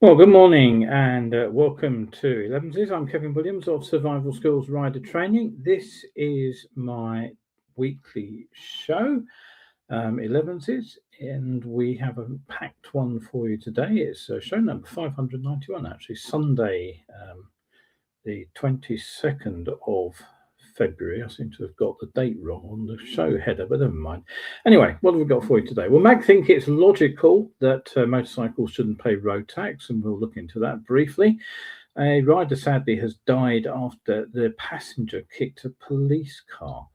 Well, good morning and welcome to ELEVENSES. I'm Kevin Williams of Survival Skills Rider Training. This is my weekly show, ELEVENSES, and we have a packed one for you today. It's show number 591, actually, Sunday, the 22nd of February. I seem to have got the date wrong on the show header, but never mind. Anyway, what have we got for you today? Well, Mag think it's logical that motorcycles shouldn't pay road tax, and we'll look into that briefly. A rider sadly has died after the passenger kicked a police car.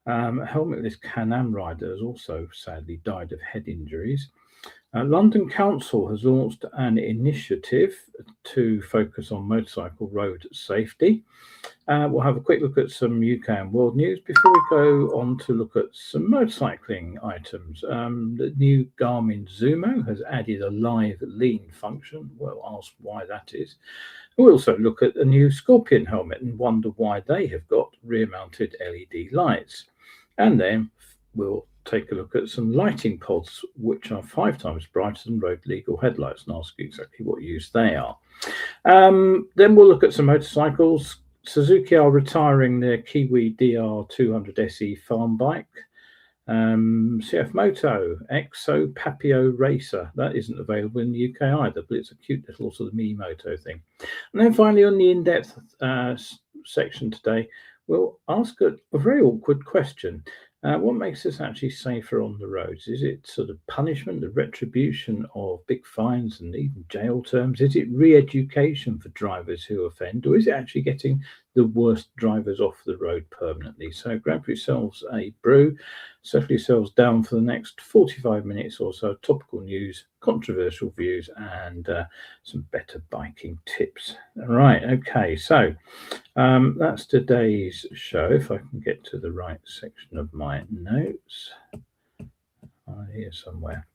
A helmetless Can-Am rider has also sadly died of head injuries. London Council has launched an initiative to focus on motorcycle road safety. We'll have a quick look at some UK and world news before we go on to look at some motorcycling items. The new Garmin Zumo has added a live lean function. We'll ask why that is. We'll also look at a new Scorpion helmet and wonder why they have got rear-mounted LED lights. And then we'll take a look at some lighting pods, which are 5 times brighter than road legal headlights, and ask you exactly what use they are. Then we'll look at some motorcycles. Suzuki are retiring their Kiwi DR200 SE farm bike. CFMoto Exo Papio Racer, that isn't available in the UK either, but it's a cute little sort of mini moto thing. And then finally, on the in-depth section today, we'll ask a very awkward question. What makes us actually safer on the roads? Is it sort of punishment, the retribution of big fines and even jail terms? Is it re-education for drivers who offend? Or is it actually getting the worst drivers off the road permanently? So grab yourselves a brew, settle yourselves down for the next 45 minutes or so, topical news, controversial views, and some better biking tips. All right, okay, so that's today's show. If I can get to the right section of my notes. Here somewhere.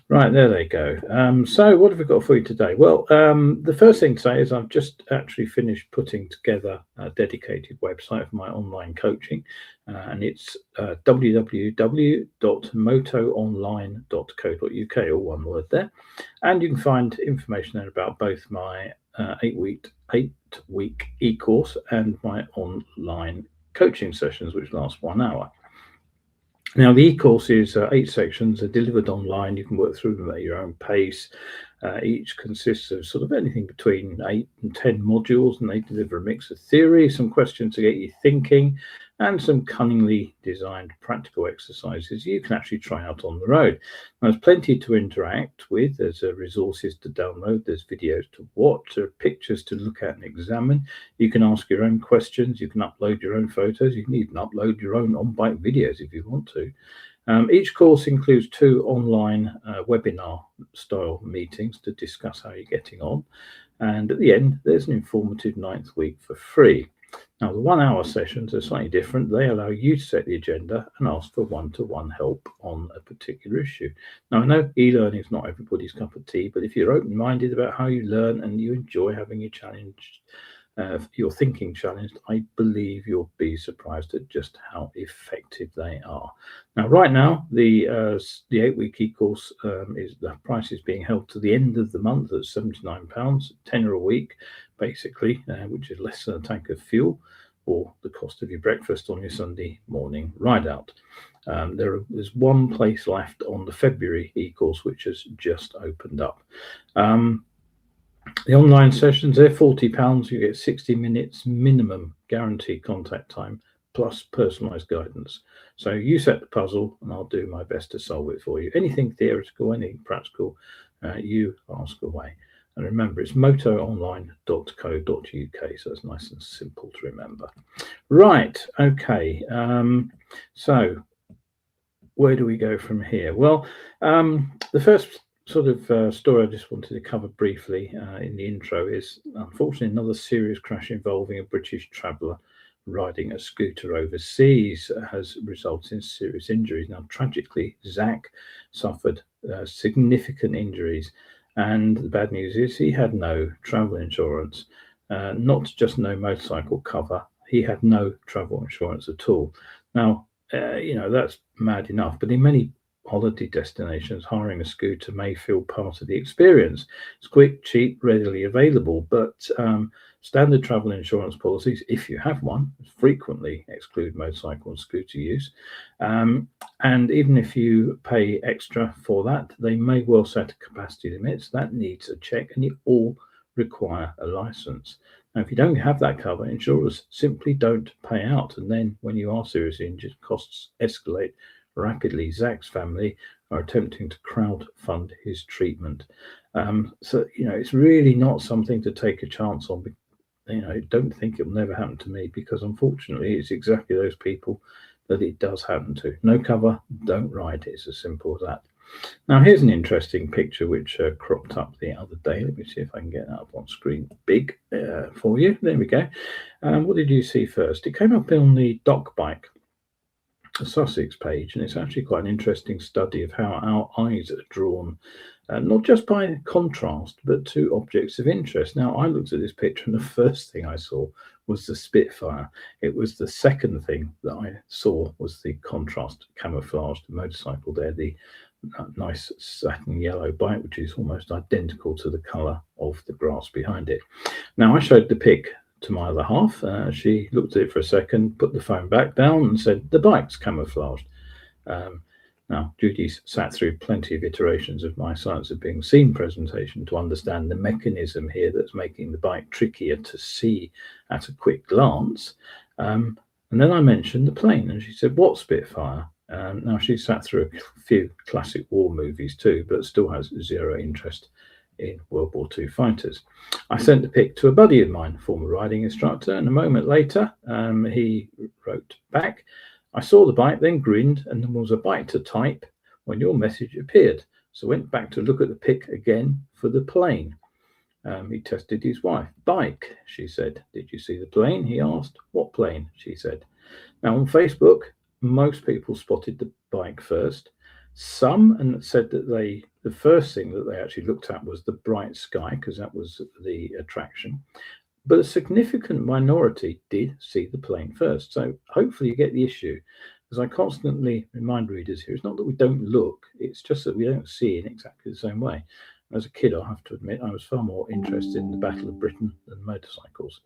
Right, there they go. So what have we got for you today? Well, the first thing to say is I've just actually finished putting together a dedicated website for my online coaching, and it's www.motoonline.co.uk, all one word there. And you can find information there about both my 8-week e-course and my online coaching sessions, which last 1 hour. Now, the e-course is 8 sections. Are delivered online. You can work through them at your own pace. Each consists of sort of anything between 8 and 10 modules, and they deliver a mix of theory, some questions to get you thinking, and some cunningly designed practical exercises you can actually try out on the road. Now, there's plenty to interact with. There's resources to download. There's videos to watch. There are pictures to look at and examine. You can ask your own questions. You can upload your own photos. You can even upload your own on-bike videos if you want to. Each course includes 2 online webinar-style meetings to discuss how you're getting on. And at the end, there's an informative 9th week for free. Now, the 1 hour sessions are slightly different. They allow you to set the agenda and ask for one-to-one help on a particular issue. Now, I know e-learning is not everybody's cup of tea, but if you're open-minded about how you learn and you enjoy having your challenge, your thinking challenged, I believe you'll be surprised at just how effective they are. Now, right now, the 8-week e-course the price is being held to the end of the month at £79, tenner a week, basically, which is less than a tank of fuel or the cost of your breakfast on your Sunday morning ride out. There's one place left on the February e-course, which has just opened up. The online sessions, they're £40. You get 60 minutes minimum guaranteed contact time plus personalised guidance. So you set the puzzle and I'll do my best to solve it for you. Anything theoretical, anything practical, you ask away. And remember, it's motoonline.co.uk, so it's nice and simple to remember. Right, okay. So where do we go from here? Well, the first sort of story I just wanted to cover briefly in the intro is, unfortunately, another serious crash involving a British traveller riding a scooter overseas has resulted in serious injuries. Now, tragically, Zach suffered significant injuries, and the bad news is he had no travel insurance, not just no motorcycle cover, he had no travel insurance at all. Now, that's mad enough, but in many holiday destinations, hiring a scooter may feel part of the experience. It's quick, cheap, readily available, but standard travel insurance policies, if you have one, frequently exclude motorcycle and scooter use. And even if you pay extra for that, they may well set capacity limits. That needs a check, and you all require a license. Now, if you don't have that cover, insurers simply don't pay out. And then when you are seriously injured, costs escalate rapidly. Zach's family are attempting to crowdfund his treatment. So, it's really not something to take a chance on. Don't think it will never happen to me, because unfortunately it's exactly those people that it does happen to. No cover, don't ride. It's as simple as that. Now, here's an interesting picture which cropped up the other day. Let me see if I can get that up on screen big for you. There we go. What did you see first? It came up on the Doc Bike Sussex page, and it's actually quite an interesting study of how our eyes are drawn, not just by contrast, but to objects of interest. Now, I looked at this picture, and the first thing I saw was the Spitfire. It was the second thing that I saw was the contrast camouflaged motorcycle there, the nice satin yellow bike, which is almost identical to the colour of the grass behind it. Now, I showed the pic to my other half. She looked at it for a second, put the phone back down and said, the bike's camouflaged. Now, Judy's sat through plenty of iterations of my Science of Being Seen presentation to understand the mechanism here that's making the bike trickier to see at a quick glance. And then I mentioned the plane, and she said, what Spitfire? Now, she sat through a few classic war movies too, but still has zero interest in World War II fighters. I sent the pic to a buddy of mine, former riding instructor, and a moment later, he wrote back, I saw the bike, then grinned, and there was a bite to type when your message appeared. So went back to look at the pic again for the plane. He tested his wife. Bike, she said. Did you see the plane? He asked. What plane? She said. Now, on Facebook, most people spotted the bike first. Some and said that the first thing that they actually looked at was the bright sky, because that was the attraction. But a significant minority did see the plane first. So hopefully you get the issue. As I constantly remind readers here, it's not that we don't look, it's just that we don't see in exactly the same way. As a kid, I have to admit, I was far more interested in the Battle of Britain than motorcycles.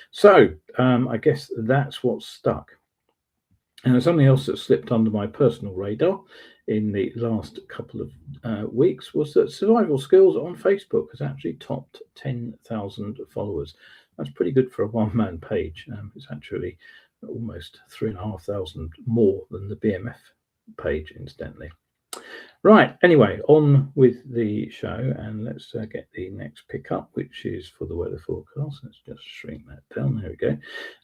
So I guess that's what stuck. And something else that slipped under my personal radar in the last couple of weeks was that Survival Skills on Facebook has actually topped 10,000 followers. That's pretty good for a one-man page. It's actually almost 3,500 more than the BMF page, incidentally. Right, anyway, on with the show, and let's get the next pickup, which is for the weather forecast. Let's just shrink that down. There we go.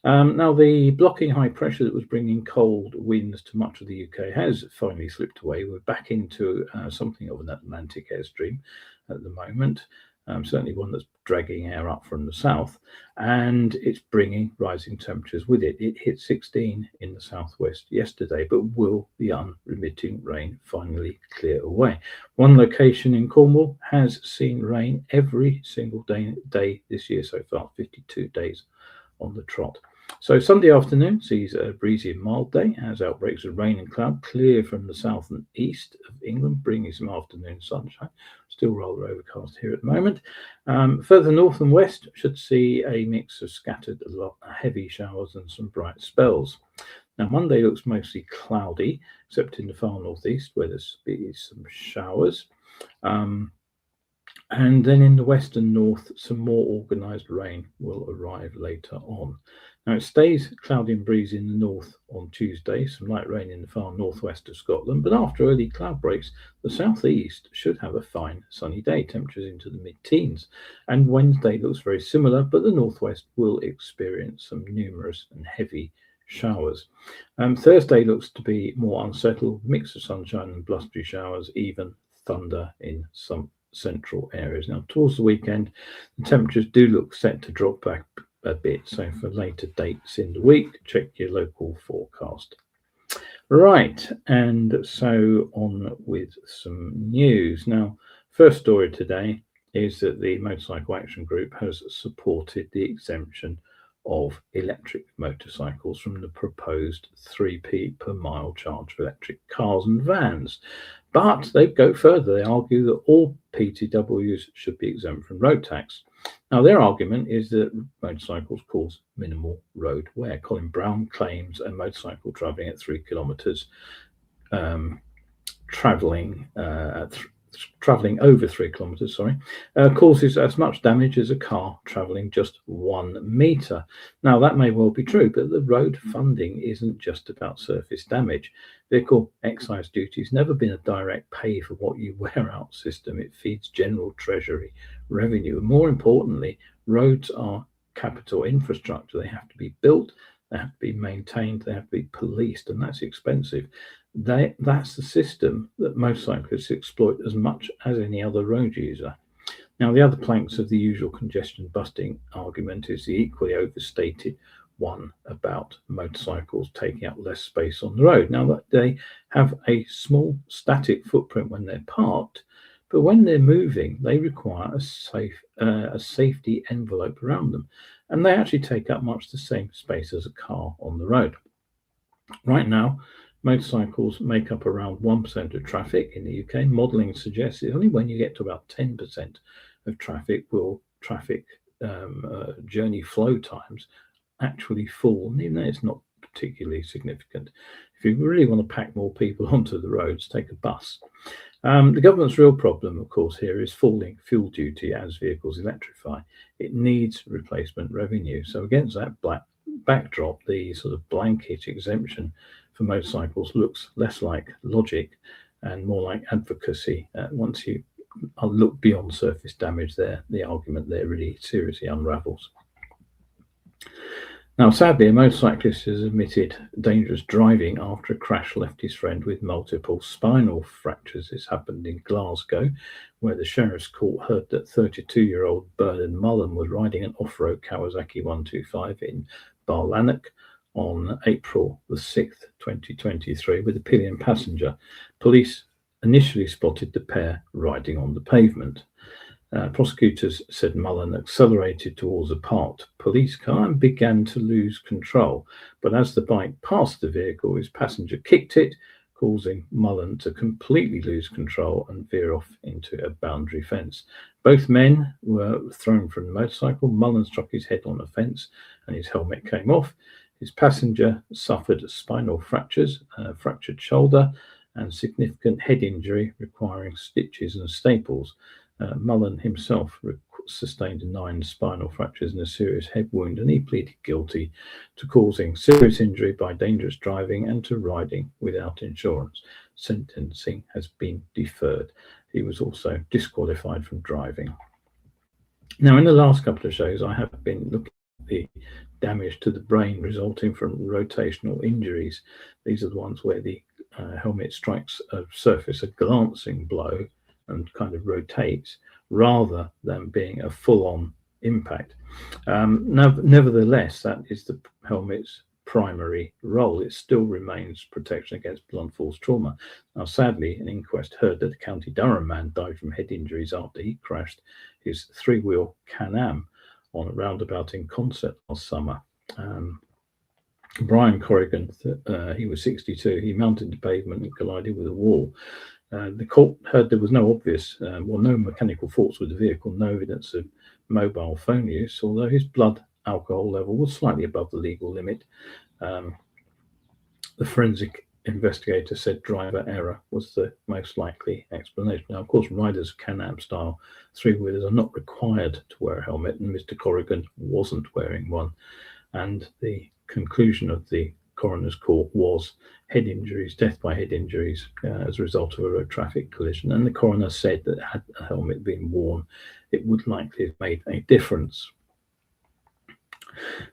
Now, the blocking high pressure that was bringing cold winds to much of the UK has finally slipped away. We're back into something of an Atlantic airstream at the moment. Certainly one that's dragging air up from the south, and it's bringing rising temperatures with it. It hit 16 in the southwest yesterday, but will the unremitting rain finally clear away? One location in Cornwall has seen rain every single day this year so far, 52 days on the trot. So Sunday afternoon sees a breezy and mild day as outbreaks of rain and cloud clear from the south and east of England, bringing some afternoon sunshine. Still rather overcast here at the moment. Further north and west should see a mix of scattered heavy showers and some bright spells. Now, Monday looks mostly cloudy, except in the far northeast where there's some showers. And then in the west and north, some more organised rain will arrive later on. Now, it stays cloudy and breezy in the north on Tuesday, some light rain in the far northwest of Scotland, but after early cloud breaks, the southeast should have a fine sunny day, temperatures into the mid-teens. And Wednesday looks very similar, but the northwest will experience some numerous and heavy showers. Thursday looks to be more unsettled, mix of sunshine and blustery showers, even thunder in some central areas. Now, towards the weekend, the temperatures do look set to drop back a bit, so for later dates in the week, check your local forecast. Right, and so on with some news. Now, first story today is that the Motorcycle Action Group has supported the exemption of electric motorcycles from the proposed 3p per mile charge for electric cars and vans. But they go further. They argue that all PTWs should be exempt from road tax. Now, their argument is that motorcycles cause minimal road wear. Colin Brown claims a motorcycle travelling at 3 kilometres, travelling over 3 kilometres, causes as much damage as a car travelling just 1 metre. Now, that may well be true, but the road funding isn't just about surface damage. Vehicle excise duty has never been a direct pay for what you wear out system. It feeds general treasury revenue. And more importantly, roads are capital infrastructure. They have to be built, they have to be maintained, they have to be policed, and that's expensive. That's the system that motorcyclists exploit as much as any other road user. Now, the other planks of the usual congestion busting argument is the equally overstated one about motorcycles taking up less space on the road. Now, they have a small static footprint when they're parked, but when they're moving, they require a safety envelope around them, and they actually take up much the same space as a car on the road. Right now, motorcycles make up around 1% of traffic in the UK. Modelling suggests that only when you get to about 10% of traffic will journey flow times actually fall, and even though it's not particularly significant. If you really want to pack more people onto the roads, take a bus. The government's real problem, of course, here is falling fuel duty as vehicles electrify. It needs replacement revenue. So against that backdrop, the sort of blanket exemption for motorcycles looks less like logic and more like advocacy. Once you look beyond surface damage there, the argument there really seriously unravels. Now, sadly, a motorcyclist has admitted dangerous driving after a crash left his friend with multiple spinal fractures. This happened in Glasgow, where the Sheriff's Court heard that 32-year-old Bernard Mullen was riding an off-road Kawasaki 125 in Barlanach on April the 6th, 2023, with a pillion passenger. Police initially spotted the pair riding on the pavement. Prosecutors said Mullen accelerated towards a parked police car and began to lose control. But as the bike passed the vehicle, his passenger kicked it, causing Mullen to completely lose control and veer off into a boundary fence. Both men were thrown from the motorcycle. Mullen struck his head on a fence and his helmet came off. His passenger suffered spinal fractures, fractured shoulder, and significant head injury requiring stitches and staples. Mullen himself sustained 9 spinal fractures and a serious head wound, and he pleaded guilty to causing serious injury by dangerous driving and to riding without insurance. Sentencing has been deferred. He was also disqualified from driving. Now, in the last couple of shows, I have been looking at the damage to the brain resulting from rotational injuries. These are the ones where the helmet strikes a surface, a glancing blow, and kind of rotates rather than being a full-on impact. Nevertheless, that is the helmet's primary role. It still remains protection against blunt force trauma. Now, sadly, an inquest heard that a County Durham man died from head injuries after he crashed his 3-wheel Can-Am on a roundabout in Consett last summer. Brian Corrigan, he was 62. He mounted the pavement and collided with a wall. The court heard there was no no mechanical faults with the vehicle, no evidence of mobile phone use, although his blood alcohol level was slightly above the legal limit. The forensic investigator said driver error was the most likely explanation. Now, of course, riders of Can-Am style 3-wheelers are not required to wear a helmet, and Mr. Corrigan wasn't wearing one. And the conclusion of the coroner's court was head injuries, death by head injuries as a result of a road traffic collision. And the coroner said that had a helmet been worn, it would likely have made a difference.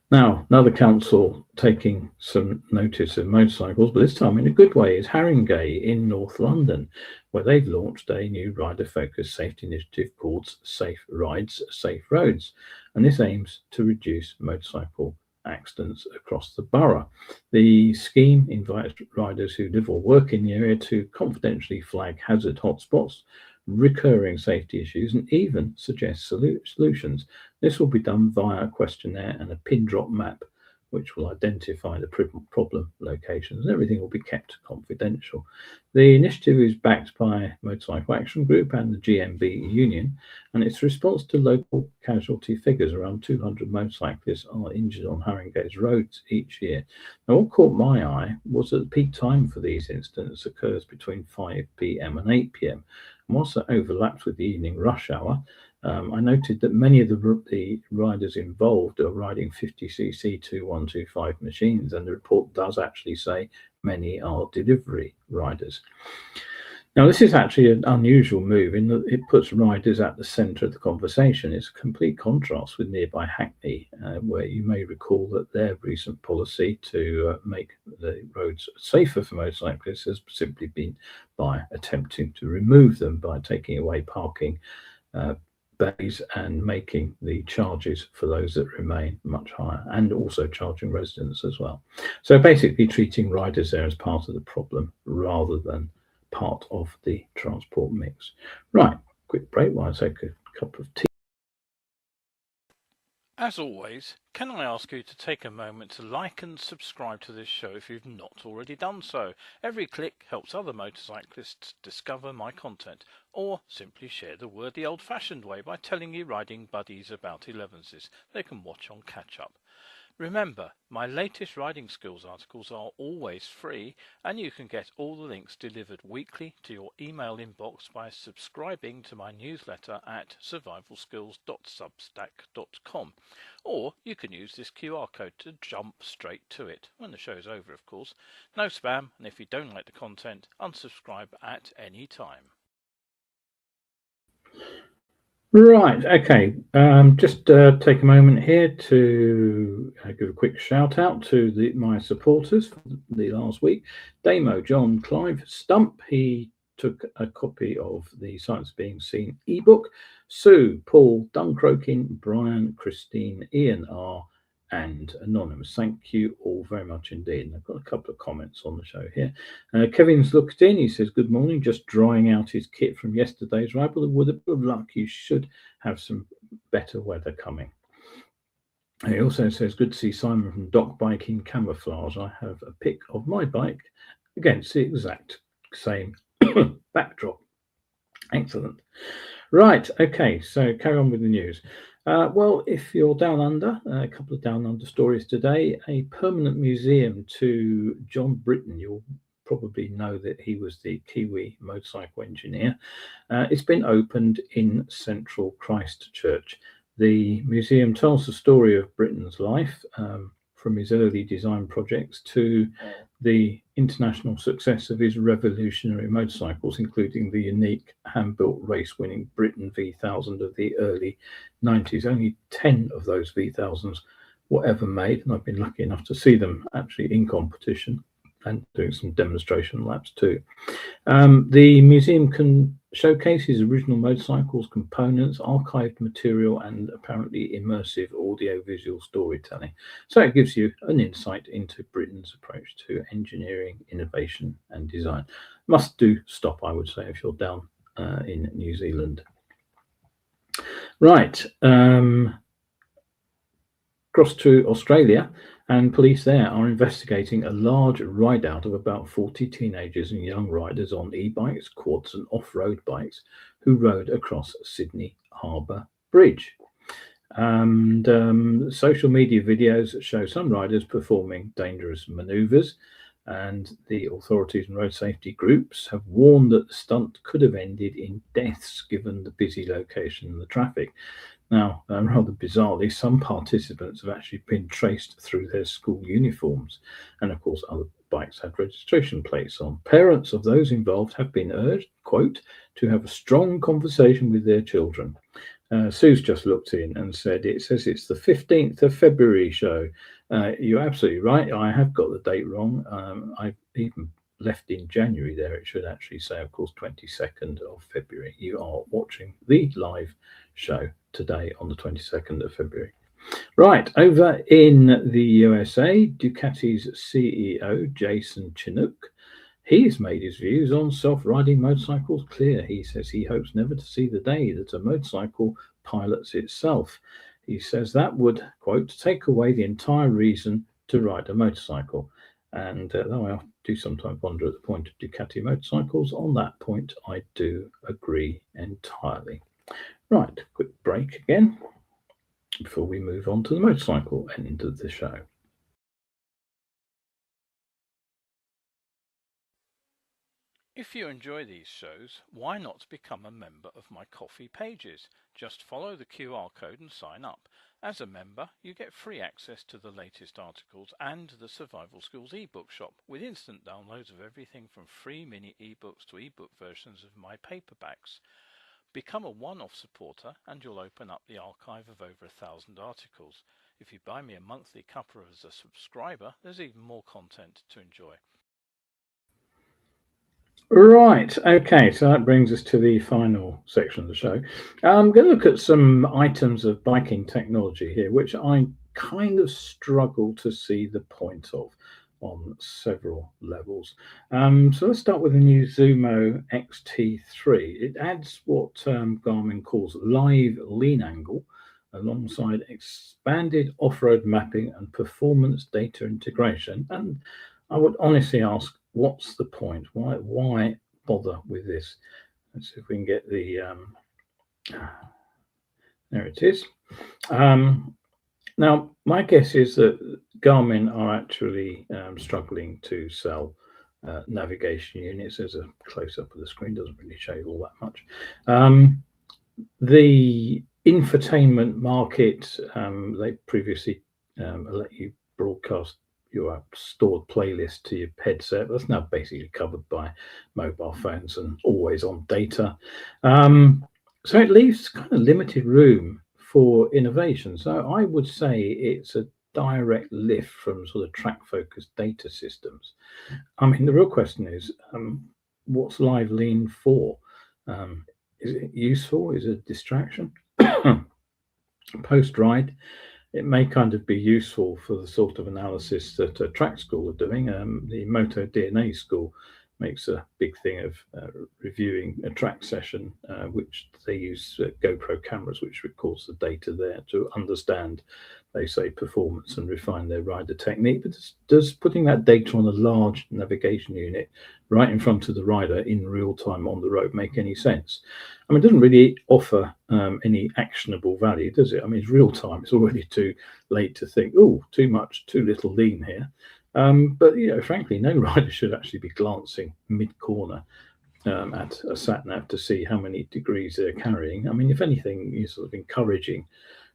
Now, another council taking some notice of motorcycles, but this time in a good way, is Haringey in North London, where they've launched a new rider-focused safety initiative called Safe Rides, Safe Roads. And this aims to reduce motorcycle accidents across the borough. The scheme invites riders who live or work in the area to confidentially flag hazard hotspots, recurring safety issues, and even suggest solutions. This will be done via a questionnaire and a pin drop map, which will identify the problem locations. Everything will be kept confidential. The initiative is backed by Motorcycle Action Group and the GMB Union, and its response to local casualty figures. Around 200 motorcyclists are injured on Haringey's roads each year. Now, what caught my eye was that the peak time for these incidents occurs between 5 p.m. and 8 p.m. And whilst that overlaps with the evening rush hour, I noted that many of the riders involved are riding 50cc 2125 machines, and the report does actually say many are delivery riders. Now, this is actually an unusual move in that it puts riders at the centre of the conversation. It's a complete contrast with nearby Hackney, where you may recall that their recent policy to make the roads safer for motorcyclists has simply been by attempting to remove them by taking away parking bays and making the charges for those that remain much higher, and also charging residents as well. So basically treating riders there as part of the problem rather than part of the transport mix. Right, quick break while I take a cup of tea. As always, can I ask you to take a moment to like and subscribe to this show if you've not already done so? Every click helps other motorcyclists discover my content, or simply share the word the old-fashioned way by telling your riding buddies about ELEVENSES. They can watch on catch-up. Remember, my latest riding skills articles are always free, and you can get all the links delivered weekly to your email inbox by subscribing to my newsletter at survivalskills.substack.com. Or you can use this QR code to jump straight to it, when the show's over of course. No spam, and if you don't like the content, unsubscribe at any time. Right, okay. Just take a moment here to give a quick shout out to my supporters for the last week. Damo John Clive Stump, he took a copy of the Science Being Seen ebook. Sue, Paul, Duncrokin, Brian, Christine, Ian R, and Anonymous. Thank you all very much indeed. And I've got a couple of comments on the show here. Kevin's looked in. He says, good morning. Just drying out his kit from yesterday's ride. But with a bit of luck, you should have some better weather coming. He also says, good to see Simon from Dock Bike in Camouflage. I have a pic of my bike against the exact same backdrop. Excellent. Right, okay, so carry on with the news. Well, if you're down under, a couple of down under stories today. A permanent museum to John Britton. You'll probably know that he was the Kiwi motorcycle engineer. It's been opened in central Christchurch. The museum tells the story of Britton's life, from his early design projects to the international success of his revolutionary motorcycles, including the unique hand-built race-winning Britain V1000 of the early 90s. Only 10 of those V1000s were ever made, and I've been lucky enough to see them actually in competition and doing some demonstration laps too. The museum can showcase his original motorcycles, components, archived material, and apparently immersive audio-visual storytelling. So it gives you an insight into Britain's approach to engineering, innovation, and design. Must do stop, I would say, if you're down in New Zealand. Right, across to Australia, and police there are investigating a large ride-out of about 40 teenagers and young riders on e-bikes, quads and off-road bikes who rode across Sydney Harbour Bridge. And social media videos show some riders performing dangerous manoeuvres, and the authorities and road safety groups have warned that the stunt could have ended in deaths given the busy location and the traffic. Now, rather bizarrely, some participants have actually been traced through their school uniforms, and of course other bikes had registration plates on. Parents of those involved have been urged, quote, to have a strong conversation with their children. Sue's just looked in and said, it says it's the 15th of February show. You're absolutely right. I have got the date wrong. I've even left in January there. It should actually say, of course, 22nd of February. You are watching the live show today on the 22nd of February. Right, over in the USA, Ducati's CEO, Jason Chinook, he's made his views on self-riding motorcycles clear. He says he hopes never to see the day that a motorcycle pilots itself. He says that would, quote, take away the entire reason to ride a motorcycle. And though I do sometimes wonder at the point of Ducati motorcycles, on that point I do agree entirely. Right, quick break again before we move on to the motorcycle end of the show. If you enjoy these shows, why not become a member of my Ko-fi pages? Just follow the QR code and sign up. As a member, you get free access to the latest articles and the Survival Schools ebook shop with instant downloads of everything from free mini ebooks to ebook versions of my paperbacks. Become a one-off supporter and you'll open up the archive of over 1,000 articles. If you buy me a monthly cuppa as a subscriber, there's even more content to enjoy. Right, okay, so that brings us to the final section of the show. I'm going to look at some items of biking technology here, which I kind of struggle to see the point of on several levels. So let's start with the new Zumo XT3. It adds what Garmin calls live lean angle alongside expanded off-road mapping and performance data integration. And I would honestly ask, what's the point? Why bother with this? Let's see if we can get the there it is. Now my guess is that Garmin are actually struggling to sell navigation units. There's a close-up of the screen, doesn't really show you all that much. The infotainment market, they previously let you broadcast your stored playlist to your headset. That's now basically covered by mobile phones and always on data. So it leaves kind of limited room for innovation. So I would say it's a direct lift from sort of track-focused data systems. I mean, the real question is, what's live lean for? Is it useful? Is it a distraction? Post-ride, it may kind of be useful for the sort of analysis that a track school are doing. The Moto DNA school makes a big thing of reviewing a track session, which they use GoPro cameras, which records the data there to understand, they say, performance and refine their rider technique. But does putting that data on a large navigation unit right in front of the rider in real time on the road make any sense? I mean, it doesn't really offer any actionable value, does it? I mean, it's real time. It's already too late to think, oh, too much, too little lean here. But, you know, frankly, no rider should actually be glancing mid-corner at a sat-nav to see how many degrees they're carrying. I mean, if anything, you're sort of encouraging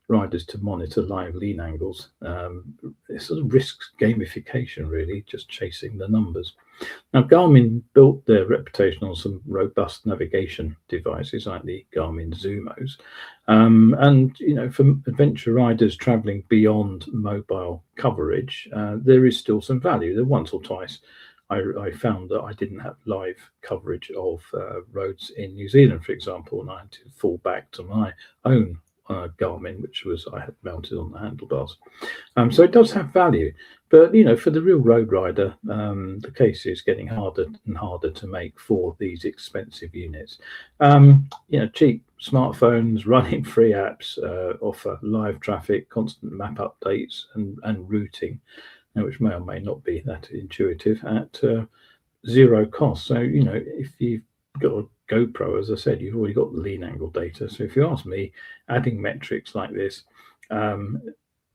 riders to monitor live lean angles. It sort of risks gamification, really, just chasing the numbers. Now, Garmin built their reputation on some robust navigation devices like the Garmin Zumos. And, you know, for adventure riders traveling beyond mobile coverage, there is still some value. There once or twice I found that I didn't have live coverage of roads in New Zealand, for example, and I had to fall back to my own Garmin, which was I had mounted on the handlebars. So it does have value, but you know, for the real road rider, the case is getting harder and harder to make for these expensive units. You know, cheap smartphones running free apps offer live traffic, constant map updates, and routing, which may or may not be that intuitive at zero cost. So you know, if you've got a GoPro, as I said, you've already got the lean angle data. So if you ask me, adding metrics like this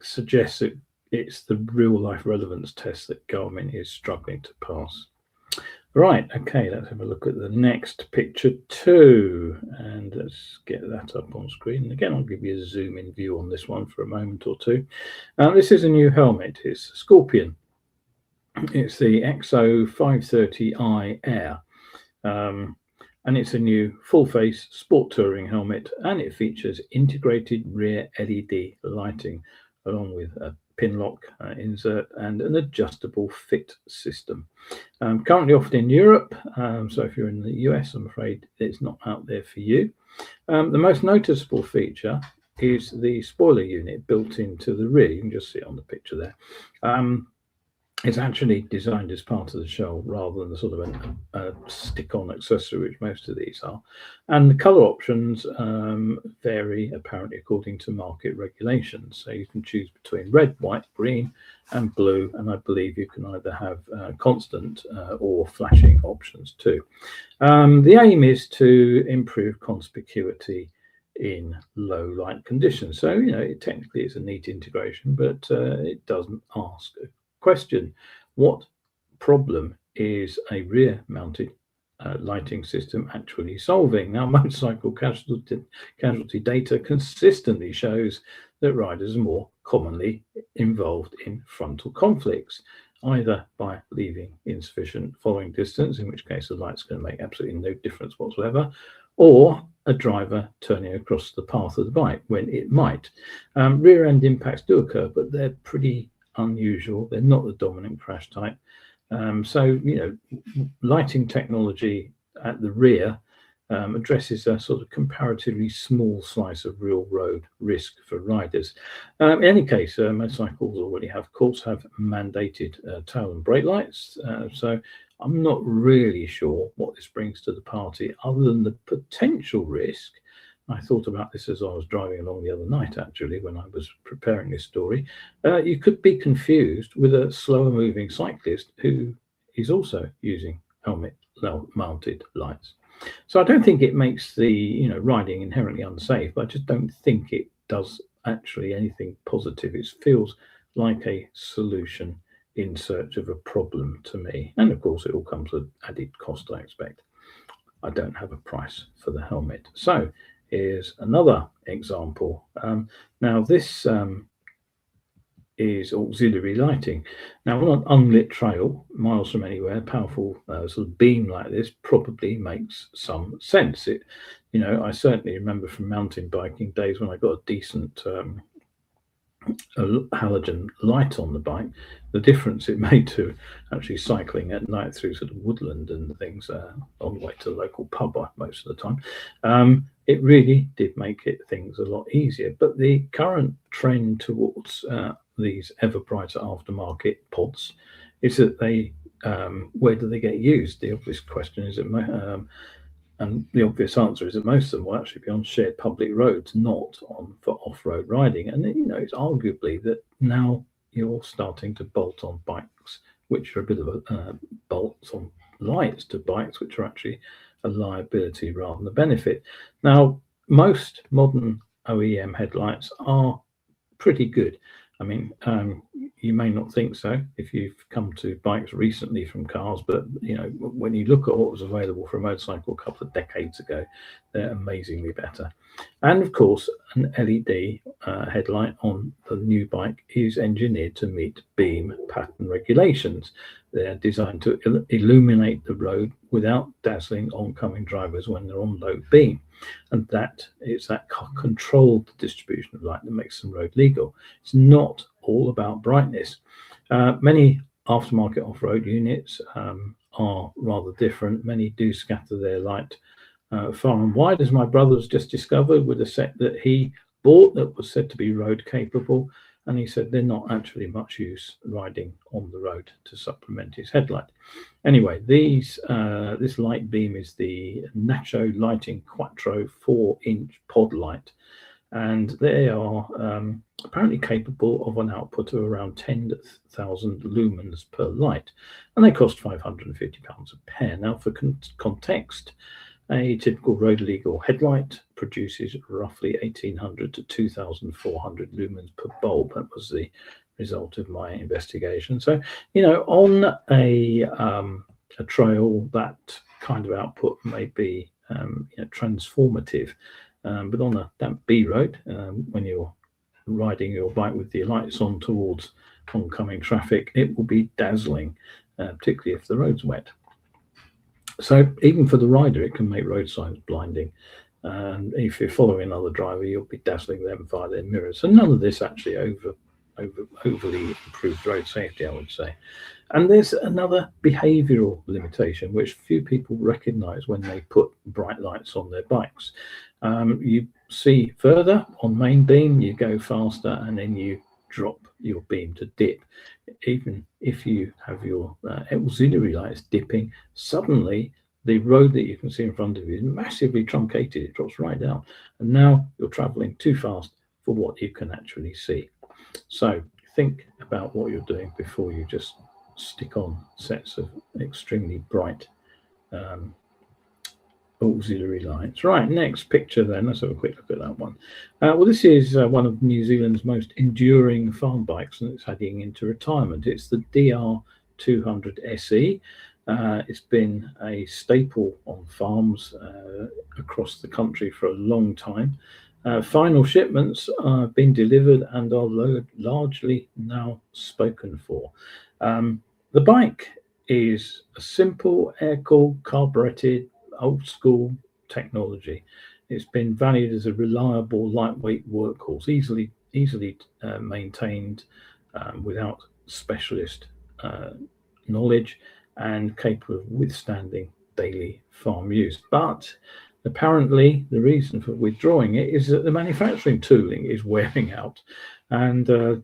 suggests that it's the real life relevance test that Garmin is struggling to pass. Right, okay, let's have a look at the next picture too, and let's get that up on screen. And again, I'll give you a zoom in view on this one for a moment or two. This is a new helmet. It's Scorpion. It's the XO 530i Air. And it's a new full-face sport touring helmet, and it features integrated rear LED lighting along with a pin lock insert and an adjustable fit system. Currently offered in Europe, so if you're in the US, I'm afraid it's not out there for you. The most noticeable feature is the spoiler unit built into the rear. You can just see it on the picture there. It's actually designed as part of the shell rather than sort of a stick-on accessory, which most of these are. And the colour options vary apparently according to market regulations. So you can choose between red, white, green, and blue. And I believe you can either have constant or flashing options too. The aim is to improve conspicuity in low light conditions. So, technically it's a neat integration, but it doesn't ask a question. What problem is a rear mounted lighting system actually solving? Now, motorcycle casualty data consistently shows that riders are more commonly involved in frontal conflicts, either by leaving insufficient following distance, in which case the light's going to make absolutely no difference whatsoever, or a driver turning across the path of the bike when it might. Rear end impacts do occur, but they're pretty unusual. They're not the dominant crash type. So, lighting technology at the rear addresses a sort of comparatively small slice of real road risk for riders. In any case, motorcycles already have mandated tail and brake lights. So I'm not really sure what this brings to the party other than the potential risk. I thought about this as I was driving along the other night, actually, when I was preparing this story. You could be confused with a slower moving cyclist who is also using helmet mounted lights. So I don't think it makes the riding inherently unsafe, but I just don't think it does actually anything positive. It feels like a solution in search of a problem to me. And of course, it all comes with added cost, I expect. I don't have a price for the helmet. So here's another example. Now this is auxiliary lighting. Now, on an unlit trail, miles from anywhere, powerful sort of beam like this probably makes some sense. I certainly remember from mountain biking days when I got a decent halogen light on the bike, the difference it made to actually cycling at night through sort of woodland and things on the way to the local pub most of the time. It really did make things a lot easier. But the current trend towards these ever brighter aftermarket pods is that where do they get used? The obvious question is and the obvious answer is that most of them will actually be on shared public roads, not for off-road riding. And it's arguably that now you're starting to bolt on bikes, which are a bit of a bolts on lights to bikes, which are actually a liability rather than a benefit. Now, most modern OEM headlights are pretty good. I mean, you may not think so if you've come to bikes recently from cars, but when you look at what was available for a motorcycle a couple of decades ago, they're amazingly better. And of course, an LED headlight on the new bike is engineered to meet beam pattern regulations. They're designed to illuminate the road without dazzling oncoming drivers when they're on low beam. And it's that controlled distribution of light that makes them road legal. It's not all about brightness. Many aftermarket off-road units are rather different. Many do scatter their light far and wide, as my brother's just discovered with a set that he bought that was said to be road capable. And he said they're not actually much use riding on the road to supplement his headlight. Anyway, this light beam is the Nacho Lighting Quattro 4-inch pod light, and they are apparently capable of an output of around 10,000 lumens per light, and they cost £550 a pair. Now, for context, a typical road legal headlight produces roughly 1,800 to 2,400 lumens per bulb. That was the result of my investigation. So, on a trail, that kind of output may be transformative. But on a damp B road, when you're riding your bike with the lights on towards oncoming traffic, it will be dazzling, particularly if the road's wet. So even for the rider, it can make road signs blinding. And if you're following another driver, you'll be dazzling them via their mirrors. So none of this actually overly improved road safety, I would say. And there's another behavioural limitation, which few people recognise when they put bright lights on their bikes. You see further on main beam, you go faster, and then you drop your beam to dip. Even if you have your auxiliary lights dipping, suddenly the road that you can see in front of you is massively truncated. It drops right down. And now you're traveling too fast for what you can actually see. So think about what you're doing before you just stick on sets of extremely bright auxiliary lights. Right, next picture then. Let's have a quick look at that one. Well, this is one of New Zealand's most enduring farm bikes, and it's heading into retirement. It's the DR200 SE. It's been a staple on farms across the country for a long time. Final shipments have been delivered and are largely now spoken for. The bike is a simple air-cooled, carburetted, old-school technology. It's been valued as a reliable, lightweight workhorse, easily maintained without specialist knowledge, and capable of withstanding daily farm use. But apparently, the reason for withdrawing it is that the manufacturing tooling is wearing out, and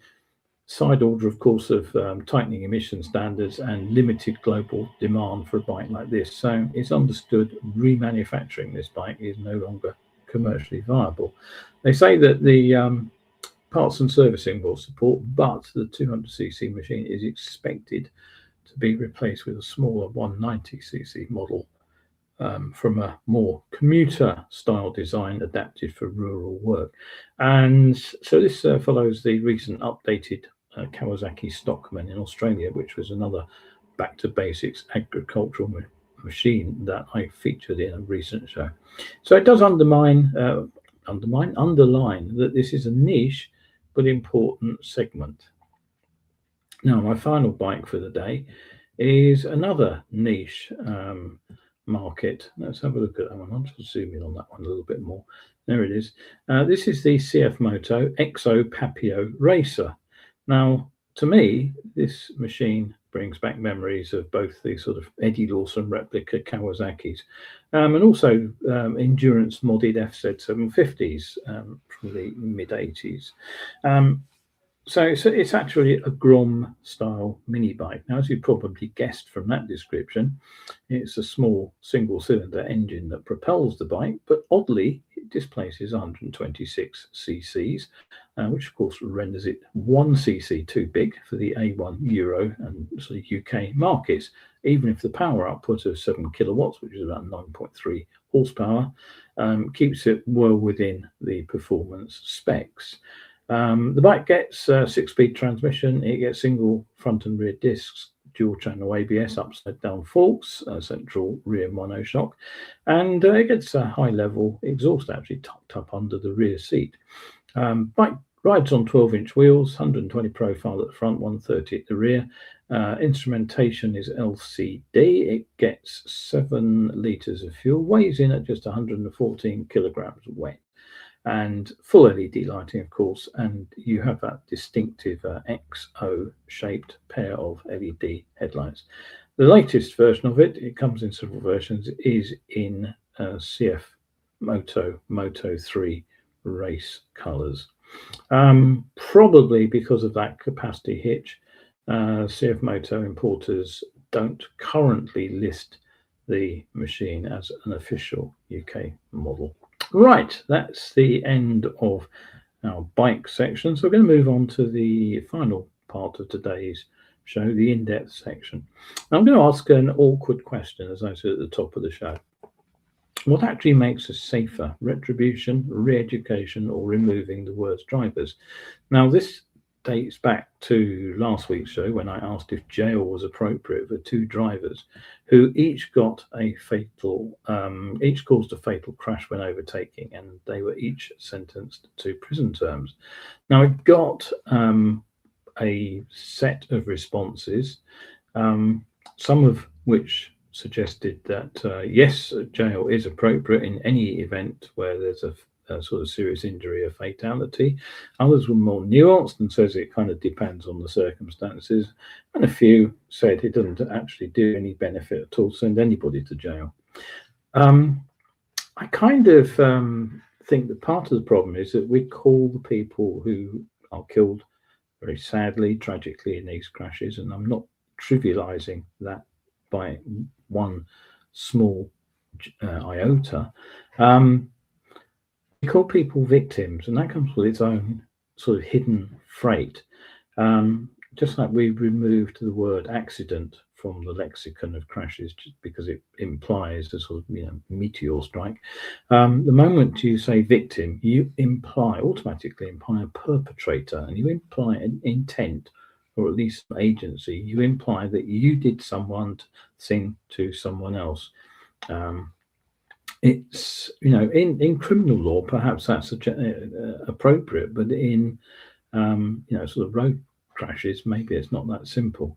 side order, of course, of tightening emission standards and limited global demand for a bike like this. So it's understood remanufacturing this bike is no longer commercially viable. They say that the parts and servicing will support, but the 200cc machine is expected to be replaced with a smaller 190cc model from a more commuter style design adapted for rural work. And so this follows the recent updated Kawasaki Stockman in Australia, which was another back to basics agricultural machine that I featured in a recent show. So it does underline that this is a niche but important segment. Now, my final bike for the day is another niche market. Let's have a look at that one. I'll just zoom in on that one a little bit more. There it is. This is the CFMoto Exo Papio Racer. Now, to me, this machine brings back memories of both the sort of Eddie Lawson replica Kawasaki's and also endurance modded FZ750s from the mid-80s. So it's actually a Grom style mini bike. Now, as you probably guessed from that description, it's a small single cylinder engine that propels the bike, but oddly, it displaces 126 cc's, which of course renders it 1 cc too big for the A1 Euro and sort of UK markets, even if the power output of 7 kilowatts, which is about 9.3 horsepower, keeps it well within the performance specs. The bike gets a 6-speed transmission. It gets single front and rear discs, dual channel ABS, upside down forks, central rear monoshock, and it gets a high level exhaust actually tucked up under the rear seat. Bike rides on 12-inch wheels, 120 profile at the front, 130 at the rear. Instrumentation is LCD. It gets 7 litres of fuel, weighs in at just 114 kilograms wet, and full LED lighting, of course, and you have that distinctive XO-shaped pair of LED headlights. The latest version of it comes in several versions, is in CFMoto Moto 3 race colours. Probably because of that capacity hitch, CFMoto importers don't currently list the machine as an official UK model. Right, that's the end of our bike section. So we're going to move on to the final part of today's show, the in-depth section. Now, I'm going to ask an awkward question, as I said at the top of the show. What actually makes us safer, retribution, re-education, or removing the worst drivers? Now, this dates back to last week's show when I asked if jail was appropriate for 2 drivers who each got a fatal, each caused a fatal crash when overtaking, and they were each sentenced to prison terms. Now, I got a set of responses, some of which suggested that yes, jail is appropriate in any event where there's a sort of serious injury or fatality. Others were more nuanced and says it kind of depends on the circumstances, and a few said it doesn't actually do any benefit at all to send anybody to jail. I kind of think that part of the problem is that we call the people who are killed very sadly, tragically, in these crashes. And I'm not trivializing that by one small iota. We call people victims, and that comes with its own sort of hidden freight. Just like we removed the word accident from the lexicon of crashes, just because it implies a sort of meteor strike. The moment you say victim, you automatically imply a perpetrator, and you imply an intent, or at least an agency. You imply that you did something to someone else. It's in criminal law, perhaps that's appropriate, but in sort of road crashes, maybe it's not that simple.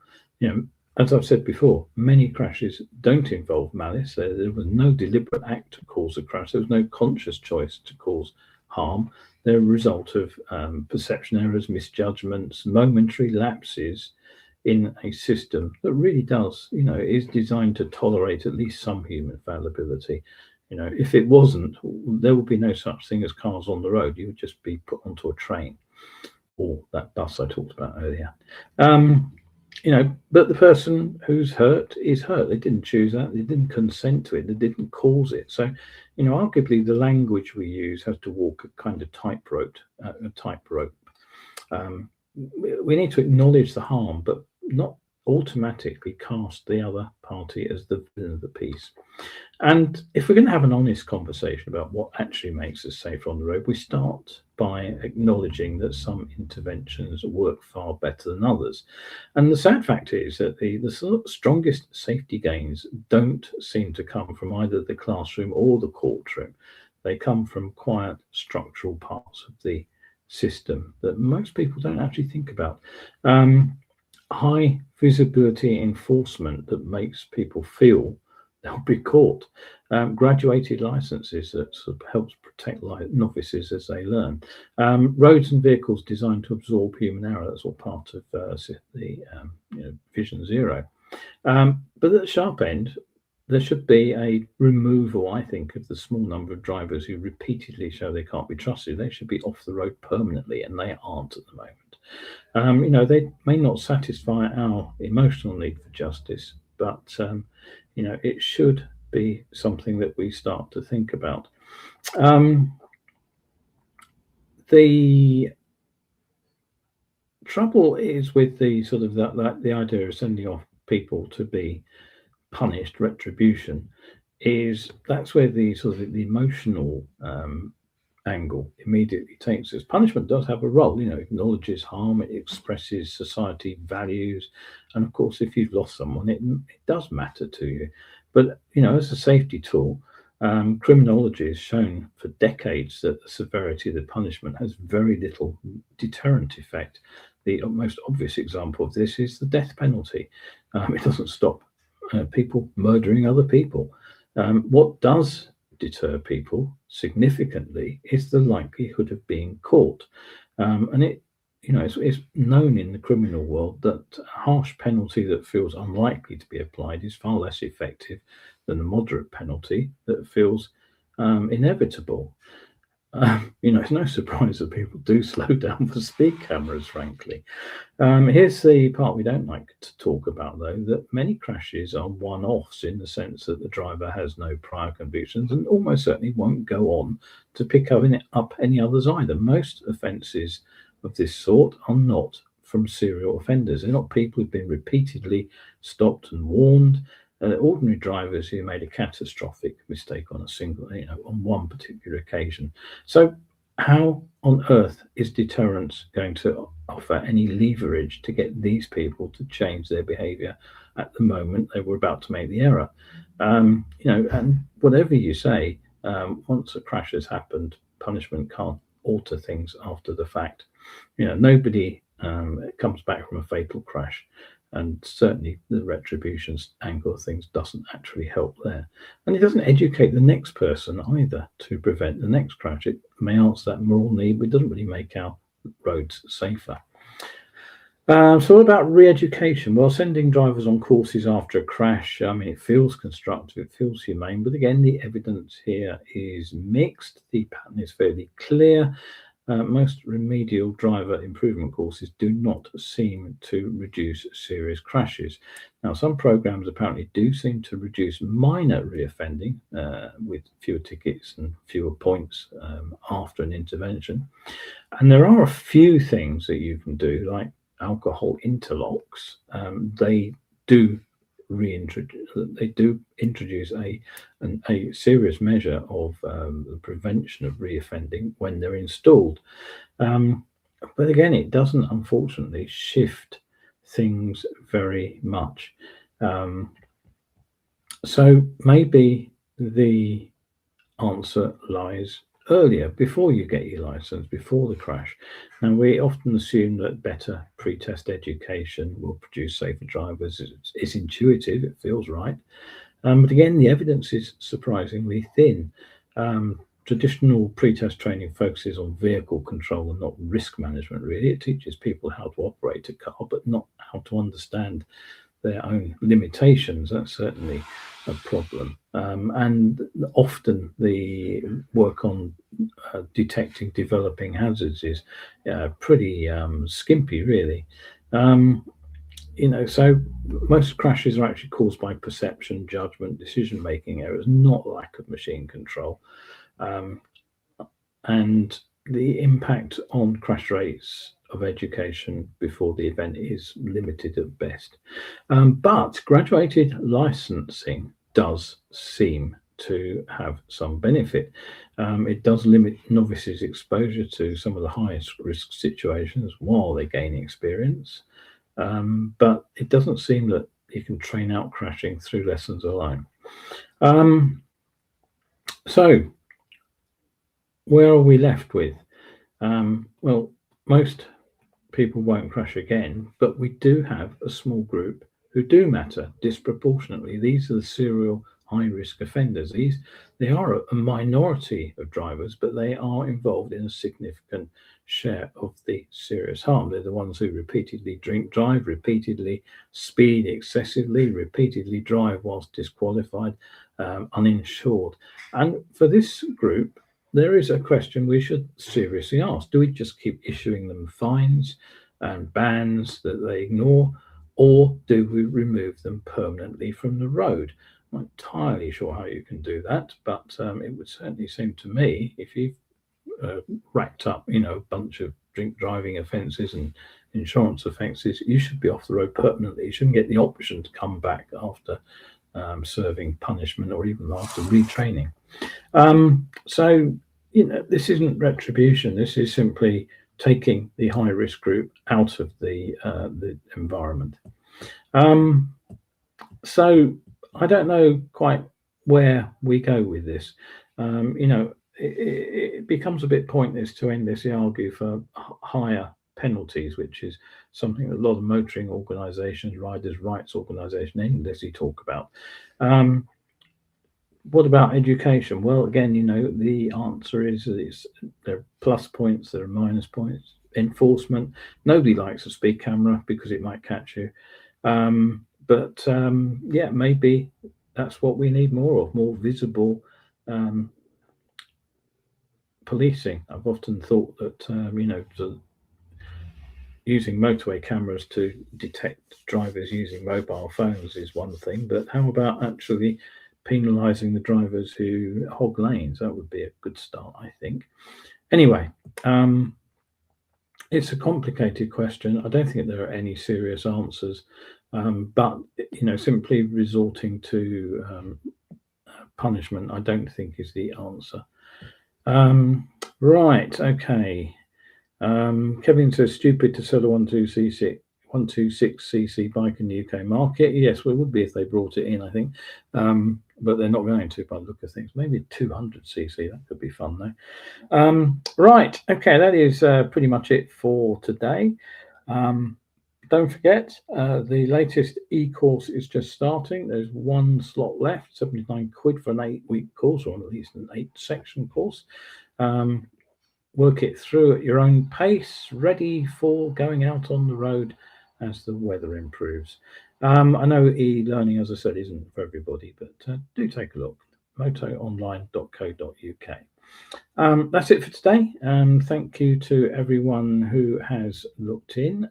As I've said before, many crashes don't involve malice. There was no deliberate act to cause a crash. There was no conscious choice to cause harm. They're a result of perception errors, misjudgments, momentary lapses in a system that really is designed to tolerate at least some human fallibility. If it wasn't, there would be no such thing as cars on the road. You would just be put onto a train, or that bus I talked about earlier. But the person who's hurt is hurt. They didn't choose that. They didn't consent to it. They didn't cause it. So, arguably the language we use has to walk a kind of tightrope. We need to acknowledge the harm, but not automatically cast the other party as the villain of the piece. And if we're going to have an honest conversation about what actually makes us safer on the road, we start by acknowledging that some interventions work far better than others. And the sad fact is that the strongest safety gains don't seem to come from either the classroom or the courtroom. They come from quiet structural parts of the system that most people don't actually think about. High visibility enforcement that makes people feel they'll be caught. Graduated licenses that sort of helps protect novices as they learn. Roads and vehicles designed to absorb human error. That's all part of the Vision Zero. But at the sharp end, there should be a removal, I think, of the small number of drivers who repeatedly show they can't be trusted. They should be off the road permanently, and they aren't at the moment. They may not satisfy our emotional need for justice, but it should be something that we start to think about. The trouble is with the sort of the idea of sending off people to be punished, retribution, is that's where the sort of the emotional angle immediately takes us. Punishment does have a role, it acknowledges harm, it expresses society values, and of course, if you've lost someone, it does matter to you. But as a safety tool, criminology has shown for decades that the severity of the punishment has very little deterrent effect. The most obvious example of this is the death penalty. It doesn't stop people murdering other people. What does deter people significantly is the likelihood of being caught. And it's known in the criminal world that a harsh penalty that feels unlikely to be applied is far less effective than a moderate penalty that feels inevitable. It's no surprise that people do slow down for speed cameras, frankly. Here's the part we don't like to talk about, though, that many crashes are one-offs in the sense that the driver has no prior convictions and almost certainly won't go on to pick up any others either. Most offences of this sort are not from serial offenders. They're not people who've been repeatedly stopped and warned. Ordinary drivers who made a catastrophic mistake on on one particular occasion. So how on earth is deterrence going to offer any leverage to get these people to change their behavior at the moment they were about to make the error? And whatever you say, once a crash has happened, punishment can't alter things after the fact. Nobody comes back from a fatal crash. And certainly the retribution angle of things doesn't actually help there. And it doesn't educate the next person either to prevent the next crash. It may answer that moral need, but it doesn't really make our roads safer. So what about re-education? Well, sending drivers on courses after a crash, it feels constructive, it feels humane, but again, the evidence here is mixed. The pattern is fairly clear. most remedial driver improvement courses do not seem to reduce serious crashes. Now, some programs apparently do seem to reduce minor reoffending with fewer tickets and fewer points after an intervention. And there are a few things that you can do, like alcohol interlocks. They do introduce a serious measure of the prevention of reoffending when they're installed. But again, it doesn't unfortunately shift things very much. So maybe the answer lies earlier, before you get your license, before the crash. Now, we often assume that better pre-test education will produce safer drivers. It's intuitive, it feels right. But again, the evidence is surprisingly thin. Traditional pre-test training focuses on vehicle control and not risk management, really. It teaches people how to operate a car, but not how to understand their own limitations. That's certainly a problem. And often the work on detecting developing hazards is pretty skimpy, really. So most crashes are actually caused by perception, judgment, decision-making errors, not lack of machine control. And the impact on crash rates of education before the event is limited at best. But graduated licensing does seem to have some benefit. It does limit novices' exposure to some of the highest risk situations while they're gaining experience. But it doesn't seem that you can train out crashing through lessons alone. So where are we left with? Well, most people won't crash again, but we do have a small group who do matter disproportionately. These are the serial high-risk offenders. They are a minority of drivers, but they are involved in a significant share of the serious harm. They're the ones who repeatedly drink drive, repeatedly speed excessively, repeatedly drive whilst disqualified, uninsured. And for this group, there is a question we should seriously ask. Do we just keep issuing them fines and bans that they ignore, or do we remove them permanently from the road? I'm not entirely sure how you can do that, but it would certainly seem to me, if you've racked up, a bunch of drink driving offences and insurance offences, you should be off the road permanently. You shouldn't get the option to come back after serving punishment or even after retraining. So, this isn't retribution. This is simply taking the high risk group out of the environment. So I don't know quite where we go with this. It becomes a bit pointless to endlessly argue for higher penalties, which is something that a lot of motoring organisations, riders' rights organisations endlessly talk about. What about education? Well, again, the answer is there are plus points, there are minus points. Enforcement. Nobody likes a speed camera because it might catch you. But maybe that's what we need more of, more visible policing. I've often thought that, using motorway cameras to detect drivers using mobile phones is one thing, but how about actually penalising the drivers who hog lanes? That would be a good start, I think. Anyway, it's a complicated question. I don't think there are any serious answers, but simply resorting to punishment, I don't think is the answer. Right, okay. Kevin says, stupid to sell a 126cc bike in the UK market. Yes, well, it would be if they brought it in, I think. But they're not going to by the look of things. Maybe 200cc, that could be fun though. Right, okay, that is pretty much it for today. Don't forget, the latest e-course is just starting. There's one slot left, 79 quid for an 8-week course, or at least an 8-section course. Work it through at your own pace, ready for going out on the road as the weather improves. I know e-learning, as I said, isn't for everybody, but do take a look. motoonline.co.uk. That's it for today. Thank you to everyone who has looked in.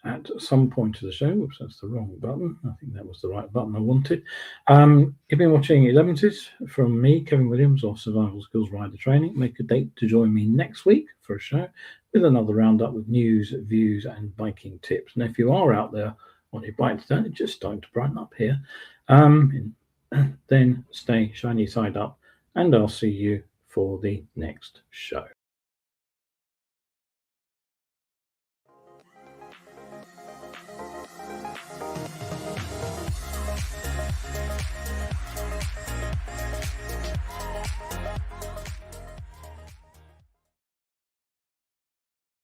At some point of the show. Oops, that's the wrong button. I think that was the right button I wanted. You've been watching Elevenses from me, Kevin Williams, of Survival Skills Rider Training. Make a date to join me next week for a show with another roundup with news, views, and biking tips. And if you are out there on your bike today, just starting to brighten up here, then stay shiny side up, and I'll see you for the next show.